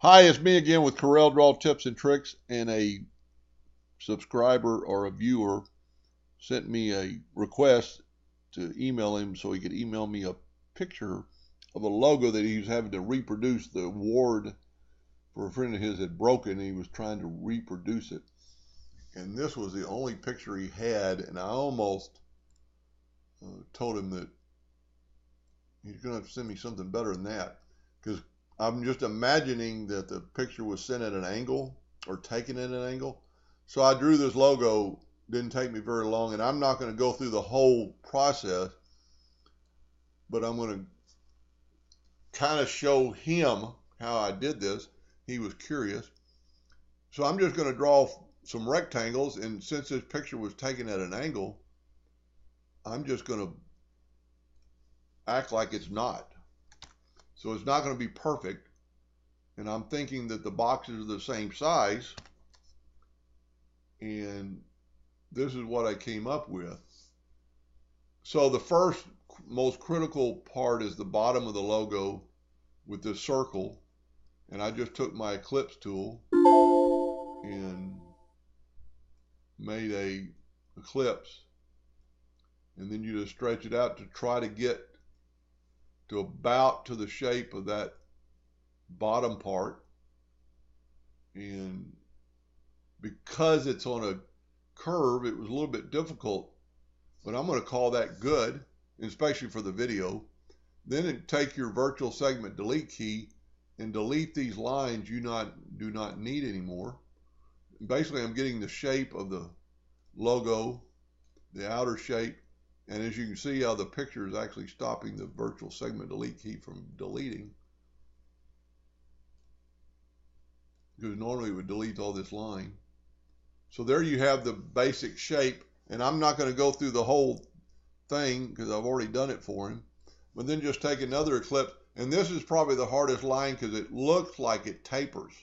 Hi, it's me again with Corel Draw Tips and Tricks, and a subscriber or a viewer sent me a request to email him so he could email me a picture of a logo that he was having to reproduce. The award for a friend of his had broken, and he was trying to reproduce it. And this was the only picture he had, and I almost told him that he's going to have to send me something better than that, because I'm just imagining that the picture was sent at an angle or taken at an angle. So I drew this logo. Didn't take me very long, and I'm not going to go through the whole process, but I'm going to kind of show him how I did this. He was curious. So I'm just going to draw some rectangles, and since this picture was taken at an angle, I'm just going to act like it's not. So it's not going to be perfect, and I'm thinking that the boxes are the same size, and this is what I came up with. So the first most critical part is the bottom of the logo with this circle, and I just took my ellipse tool and made a ellipse, and then you just stretch it out to try to get to about to the shape of that bottom part. And because it's on a curve, it was a little bit difficult, but I'm going to call that good, especially for the video. Then take your virtual segment delete key and delete these lines you do not need anymore. Basically, I'm getting the shape of the logo, the outer shape, and as you can see how the picture is actually stopping the virtual segment delete key from deleting, because normally it would delete all this line. So there you have the basic shape, and I'm not going to go through the whole thing because I've already done it for him. But then just take another ellipse, and this is probably the hardest line because it looks like it tapers.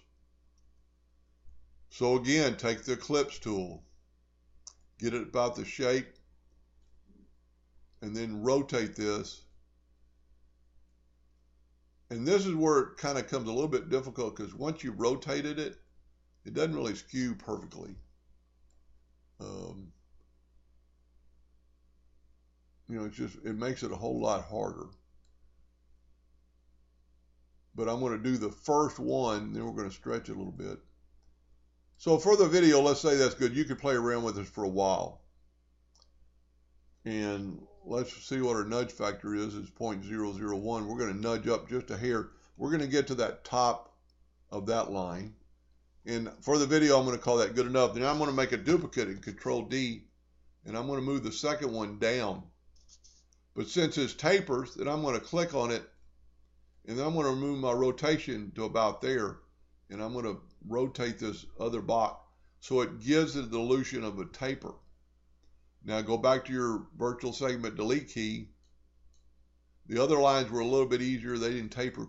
So again, take the ellipse tool, get it about the shape, and then rotate this. And this is where it kind of comes a little bit difficult, because once you've rotated it, it doesn't really skew perfectly. It makes it a whole lot harder. But I'm going to do the first one, then we're going to stretch it a little bit. So for the video, let's say that's good. You could play around with this for a while. And let's see what our nudge factor is. It's 0.001. We're going to nudge up just a hair. We're going to get to that top of that line. And for the video, I'm going to call that good enough. Then I'm going to make a duplicate and Control D, and I'm going to move the second one down. But since it's tapers, then I'm going to click on it, and then I'm going to remove my rotation to about there, and I'm going to rotate this other box so it gives it the illusion of a taper. Now go back to your virtual segment delete key. The other lines were a little bit easier. They didn't taper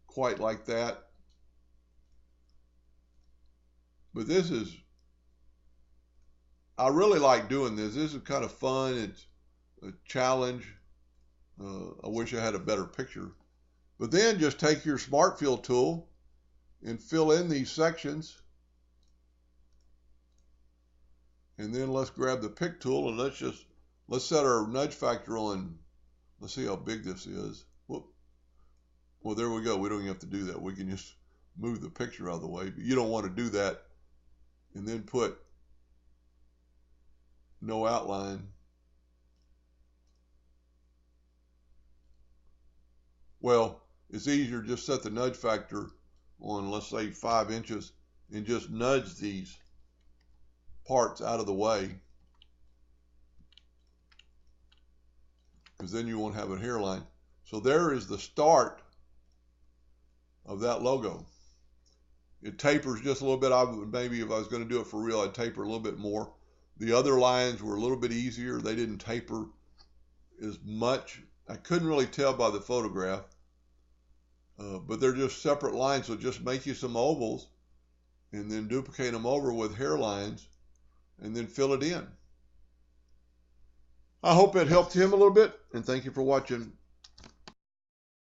quite like that. But this is, I really like doing this. This is kind of fun. It's a challenge. I wish I had a better picture. But then just take your Smart Fill tool and fill in these sections. And then let's grab the pick tool, and let's set our nudge factor on. Let's see how big this is. Whoop. Well, there we go. We don't even have to do that. We can just move the picture out of the way. But you don't want to do that. And then put no outline. Well, it's easier to just set the nudge factor on, let's say, 5 inches, and just nudge these parts out of the way, because then you won't have a hairline. So there is the start of that logo. It tapers just a little bit. Maybe if I was going to do it for real, I'd taper a little bit more. The other lines were a little bit easier. They didn't taper as much. I couldn't really tell by the photograph, but they're just separate lines. So just make you some ovals and then duplicate them over with hairlines and then fill it in. I hope it helped him a little bit, and thank you for watching.